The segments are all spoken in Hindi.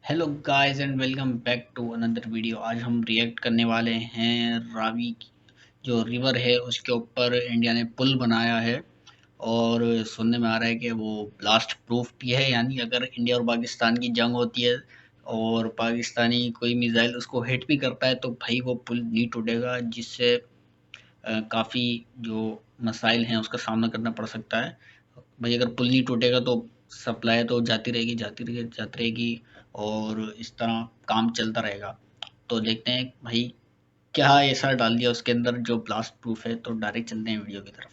Hello guys and welcome back to another video. आज हम रिएक्ट करने वाले हैं रावी जो रिवर है उसके ऊपर इंडिया ने पुल बनाया है। और सुनने में आ रहा है कि वो ब्लास्ट प्रूफ भी है, यानी अगर इंडिया और पाकिस्तान की जंग होती है और पाकिस्तानी कोई मिसाइल उसको हिट भी करता है तो भाई वो पुल नहीं टूटेगा, जिससे काफ़ी जो मसाइल हैं उसका सामना करना पड़ सकता है। भाई अगर पुल नहीं टूटेगा तो सप्लाई तो जाती रहेगी जाती रहेगी जाती रहेगी और इस तरह काम चलता रहेगा। तो देखते हैं भाई क्या ऐसा डाल दिया उसके अंदर जो ब्लास्ट प्रूफ है। तो डायरेक्ट चलते हैं वीडियो की तरफ।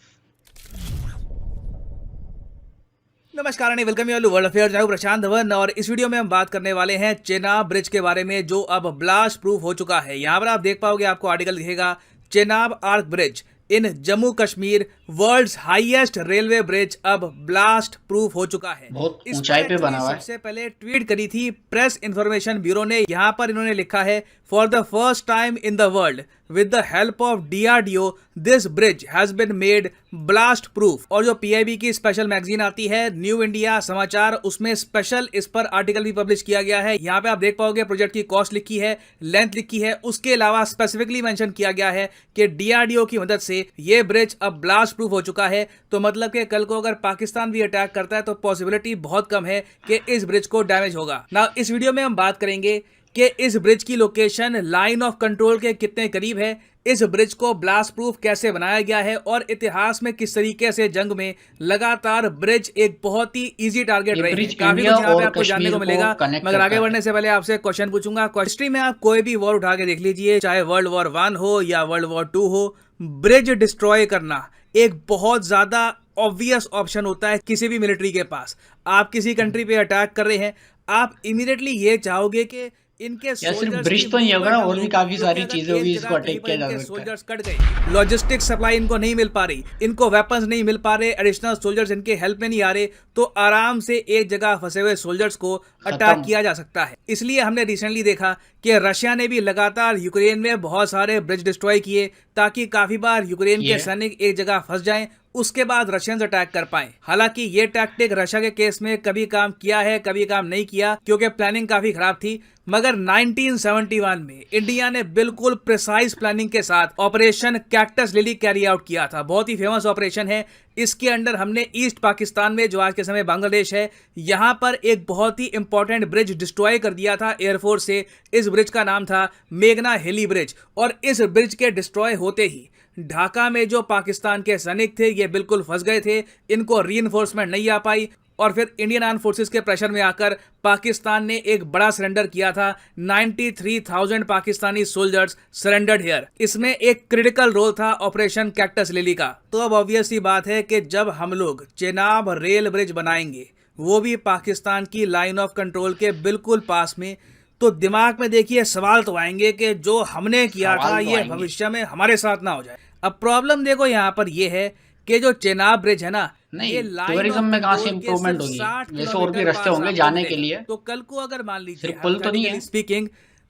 नमस्कार and welcome you all world affairs. मैं हूं प्रशांत धवन और इस वीडियो में हम बात करने वाले हैं चेनाब ब्रिज के बारे में जो अब ब्लास्ट प्रूफ हो चुका है। यहां पर आप देख पाओगे, आपको आर्टिकल दिखेगा Chenab arch bridge in Jammu Kashmir world's highest railway bridge अब ब्लास्ट प्रूफ हो चुका है। बहुत इस पर ऊंचाई पे बना एक्चुअली हुआ है। सबसे पहले ट्वीट करी थी प्रेस इंफॉर्मेशन ब्यूरो ने। यहां पर इन्होंने लिखा है, for the first time in the world with the help of DRDO this bridge has been made blast proof। और जो PIB की स्पेशल मैगजीन आती है न्यू इंडिया समाचार, उसमें स्पेशल इस पर आर्टिकल भी पब्लिश किया गया है। यहाँ पे आप देख पाओगे प्रोजेक्ट की कॉस्ट लिखी है, लेंथ लिखी है, उसके अलावा स्पेसिफिकली मेंशन किया गया है कि DRDO की मदद से ये ब्रिज अब ब्लास्ट प्रूफ हो चुका है। तो मतलब कि कल को अगर पाकिस्तान भी अटैक करता है तो पॉसिबिलिटी बहुत कम है कि इस ब्रिज को डैमेज होगा ना। इस वीडियो में हम बात करेंगे कि इस ब्रिज की लोकेशन लाइन ऑफ कंट्रोल के कितने करीब है, इस ब्रिज को ब्लास्ट प्रूफ कैसे बनाया गया है और इतिहास में किस तरीके से जंग में लगातार ब्रिज एक बहुत ही इजी टारगेट ये रहे ब्रिज हैं। काफी इंडिया कुछ यहाँ पे और आपको जानने कश्मीर को को मिलेगा, कनेक्ट मगर आगे करता बढ़ने है। से पहले आपसे क्वेश्चन पूछूंगा। हिस्ट्री में आप कोई भी वॉर उठा के देख लीजिए, चाहे वर्ल्ड वॉर 1 हो या वर्ल्ड वॉर 2 हो, ब्रिज डिस्ट्रॉय करना एक बहुत ज्यादा ऑब्वियस ऑप्शन होता है किसी भी मिलिट्री के पास। आप किसी कंट्री पे अटैक कर रहे हैं, आप इमीडिएटली ये चाहोगे कि इनके या सिर्फ सोल्जर्स की ब्रिज तो नहीं होगा ना, मूवमेंट और हम भी रोकें, काफी क्योंकि सारी अगर चीजें एक होगी जगह जिसको कहीं अटैक पर किया जा इनके सकता है। सोल्जर्स कट गए, लॉजिस्टिक सप्लाई इनको नहीं मिल पा रही, इनको वेपन्स नहीं मिल पा रहे, एडिशनल सोल्जर्स इनके हेल्प में नहीं आ रहे, तो आराम से एक जगह फंसे हुए सोल्जर्स को अटैक खत्म। किया जा सकता है। इसलिए हमने रिसेंटली देखा कि रशिया ने भी लगातार यूक्रेन में बहुत सारे ब्रिज डिस्ट्रॉय किए ताकि काफी बार यूक्रेन के ये सैनिक एक जगह फंस जाएं, उसके बाद रशियंस अटैक कर पाए। हालांकि ये टैक्टिक रशिया के केस में कभी काम किया है, कभी काम नहीं किया, क्योंकि प्लानिंग काफी खराब थी। मगर 1971 में इंडिया ने बिल्कुल प्रिसाइज प्लानिंग के साथ operation cactus lily carry out किया था। बहुत ही फेमस ऑपरेशन है। इसके अंडर हमने ईस्ट पाकिस्तान में, जो आज के समय बांग्लादेश है, यहां पर एक बहुत ही इंपॉर्टेंट ब्रिज डिस्ट्रॉय कर दिया था एयरफोर्स से। इस ब्रिज का नाम था मेघना हेली ब्रिज। और इस ब्रिज के डिस्ट्रॉय होते ही ढाका में जो पाकिस्तान के सैनिक थे ये बिल्कुल फंस गए थे, इनको रीइंफोर्समेंट नहीं आ पाई और फिर इंडियन आर्म फोर्सेस के प्रेशर में आकर पाकिस्तान ने एक बड़ा सरेंडर किया था। 93,000 पाकिस्तानी सोल्जर्स सरेंडर्ड हियर। इसमें एक क्रिटिकल रोल था ऑपरेशन कैक्टस लिली का। तो अब ऑब्वियस सी बात है कि जब हम लोग चेनाब रेल ब्रिज बनाएंगे, वो भी पाकिस्तान की लाइन ऑफ कंट्रोल के बिल्कुल पास में, तो दिमाग में देखिए सवाल तो आएंगे कि जो हमने किया था सवाल तो ये आएंगे। भविष्य में हमारे साथ ना हो जाए। अब प्रॉब्लम देखो यहाँ पर ये है कि जो चेनाब ब्रिज है ना, ये नहीं, लाइन टूरिज्म ऑफ में कहाँ से कंट्रोल के इम्प्रूवमेंट सिर्फ होगी? 60 वैसे और भी किलोमीटर रास्ते पास होंगे आपको जाने के मिलेगा। लिए। तो कल को अगर मान लीजिए सिर्फ पुल तो नहीं हाइपोथेटिकली है। स्पीकिंग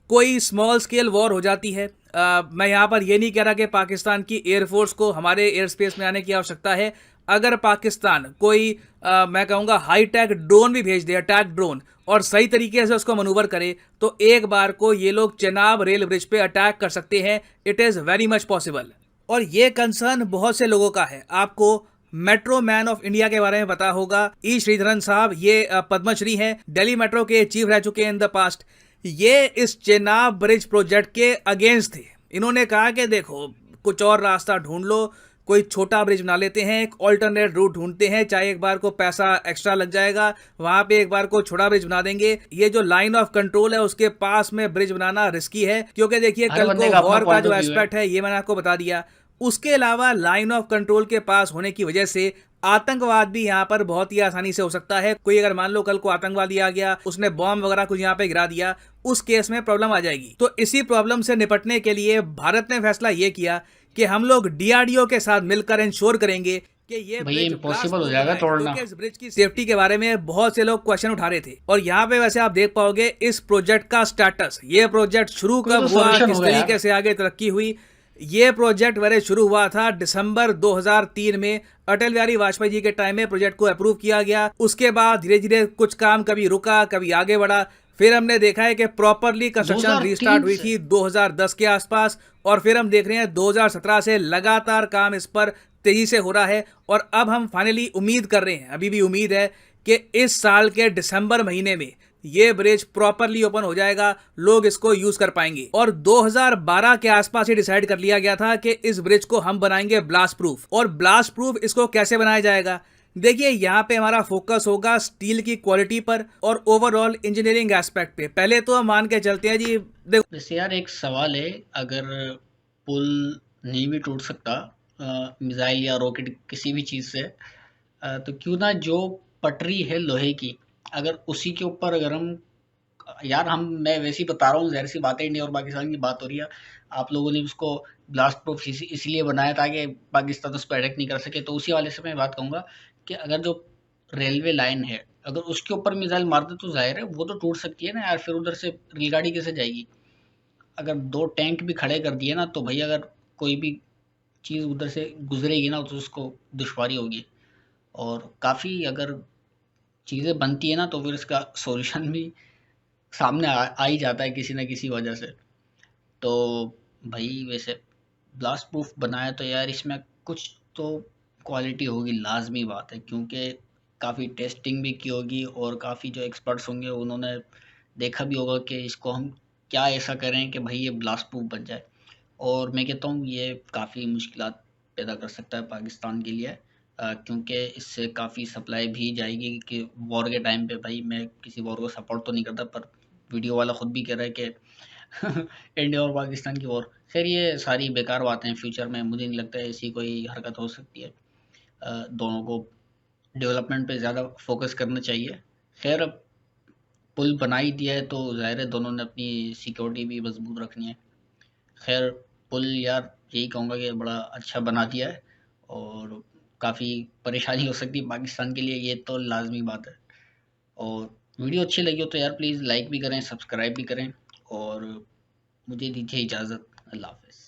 कोई स्मॉल स्केल वॉर हो जाती है, मैं यहाँ पर ये नहीं कह रहा कि पाकिस्तान की एयरफोर्स को हमारे एयर स्पेस में आने की आवश्यकता है। अगर पाकिस्तान कोई मैं कहूँगा हाईटेक ड्रोन भी भेज दे, अटैक ड्रोन, और सही तरीके से उसको मनूवर करे, तो एक बार को ये लोग चेनाब रेल ब्रिज पे अटैक कर सकते हैं। It is very much possible. और ये कंसर्न बहुत से लोगों का है। आपको मेट्रो मैन ऑफ इंडिया के बारे में पता होगा, ई श्रीधरन साहब, ये पद्मश्री हैं, दिल्ली मेट्रो के चीफ रह चुके हैं इन द पास्ट। ये इस चेनाब ब्रिज प्रोजेक्ट के अगेंस्ट थे। इन्होंने कहा कि देखो कुछ और रास्ता ढूंढ लो, कोई छोटा ब्रिज बना लेते हैं, एक ऑल्टरनेट रूट ढूंढते हैं, चाहे एक बार को पैसा एक्स्ट्रा लग जाएगा, वहां पे एक बार को छोटा ब्रिज बना देंगे। ये जो लाइन ऑफ कंट्रोल है उसके पास में ब्रिज बनाना रिस्की है, क्योंकि देखिए हर कल बंदे को का अपना वॉर का पॉइंट जो ऑफ व्यू है। एस्पेक्ट है ये मैंने आपको बता दिया। उसके अलावा लाइन ऑफ कंट्रोल के पास होने की वजह से आतंकवाद भी यहाँ पर बहुत ही आसानी से हो सकता है। कोई अगर मान लो कल को आतंकवादी आ गया, उसने बॉम्ब वगैरह कुछ यहाँ पे गिरा दिया, उस केस में प्रॉब्लम आ जाएगी। तो इसी प्रॉब्लम से निपटने के लिए भारत ने फैसला ये किया कि हम लोग डीआरडीओ के साथ मिलकर इंश्योर करेंगे कि ये भाई ब्रिज इम्पॉसिबल हो जाएगा तोड़ना। क्योंकि इस ब्रिज की सेफ्टी के बारे में बहुत से लोग क्वेश्चन उठा रहे थे। और यहाँ पे वैसे आप देख पाओगे इस प्रोजेक्ट का स्टेटस, ये प्रोजेक्ट शुरू कोई कब तो हुआ, सॉल्यूशन किस होगा यार। तरीके से आगे तरक्की हुई। ये प्रोजेक्ट वैसे शुरू हुआ था दिसंबर 2003 में, अटल बिहारी वाजपेयी जी के टाइम में प्रोजेक्ट को अप्रूव किया गया। उसके बाद धीरे धीरे कुछ काम कभी रुका कभी आगे बढ़ा, फिर हमने देखा है कि प्रॉपरली कंस्ट्रक्शन रीस्टार्ट 2003 हुई से। थी 2010 के आसपास, और फिर हम देख रहे हैं 2017 से लगातार काम इस पर तेजी से हो रहा है। और अब हम फाइनली उम्मीद कर रहे हैं, अभी भी उम्मीद है कि इस साल के दिसंबर महीने में ये ब्रिज प्रॉपरली ओपन हो जाएगा, लोग इसको यूज कर पाएंगे। और 2012 के आसपास ये डिसाइड कर लिया गया था कि इस ब्रिज को हम बनाएंगे ब्लास्ट प्रूफ। और ब्लास्ट प्रूफ इसको कैसे बनाया जाएगा, देखिए यहाँ पे हमारा फोकस होगा स्टील की क्वालिटी पर और ओवरऑल इंजीनियरिंग एस्पेक्ट पे। पहले तो हम मान के चलते हैं जी, देखो वैसे यार एक सवाल है, अगर पुल नहीं भी टूट सकता मिसाइल या रॉकेट किसी भी चीज़ से, तो क्यों ना जो पटरी है लोहे की, अगर उसी के ऊपर अगर हम, यार हम, मैं वैसे ही बता रहा हूँ, ज़ाहिर सी बात है, इंडिया और पाकिस्तान की बात हो रही है। आप लोगों ने उसको ब्लास्ट प्रूफ इसलिए बनाया ताकि पाकिस्तान उस पर अटैक नहीं कर सके। तो उसी वाले से मैं बात कहूँगा कि अगर जो रेलवे लाइन है, अगर उसके ऊपर मिसाइल मार दे तो जाहिर है वो तो टूट सकती है ना यार, फिर उधर से रेलगाड़ी कैसे जाएगी। अगर दो टैंक भी खड़े कर दिए ना, तो भाई अगर कोई भी चीज़ उधर से गुजरेगी ना, तो उसको दुश्वारी होगी। और काफ़ी अगर चीज़ें बनती है ना, तो फिर इसका सॉल्यूशन भी सामने आ ही जाता है किसी न किसी वजह से। तो भाई वैसे ब्लास्ट प्रूफ बनाया तो यार इसमें कुछ तो क्वालिटी होगी, लाजमी बात है, क्योंकि काफ़ी टेस्टिंग भी की होगी और काफ़ी जो एक्सपर्ट्स होंगे उन्होंने देखा भी होगा कि इसको हम क्या ऐसा करें कि भाई ये ब्लास्ट प्रूफ बन जाए। और मैं कहता हूँ ये काफ़ी मुश्किलात पैदा कर सकता है पाकिस्तान के लिए, क्योंकि इससे काफ़ी सप्लाई भी जाएगी कि वॉर के टाइम पे, भाई मैं किसी वॉर को सपोर्ट तो नहीं करता, पर वीडियो वाला खुद भी कह रहा है कि इंडिया और पाकिस्तान की वॉर। खैर ये सारी बेकार बातें हैं, फ्यूचर में मुझे नहीं लगता है ऐसी कोई हरकत हो सकती है। दोनों को डेवलपमेंट पे ज़्यादा फोकस करना चाहिए। खैर अब पुल बना ही दिया है तो ज़ाहिर है दोनों ने अपनी सिक्योरिटी भी मजबूत रखनी है। खैर पुल यार यही कहूँगा कि बड़ा अच्छा बना दिया है, और काफ़ी परेशानी हो सकती है पाकिस्तान के लिए, ये तो लाजमी बात है। और वीडियो अच्छी लगी हो तो यार प्लीज़ लाइक भी करें, सब्सक्राइब भी करें, और मुझे दीजिए इजाज़त। अल्लाह हाफ़िज़।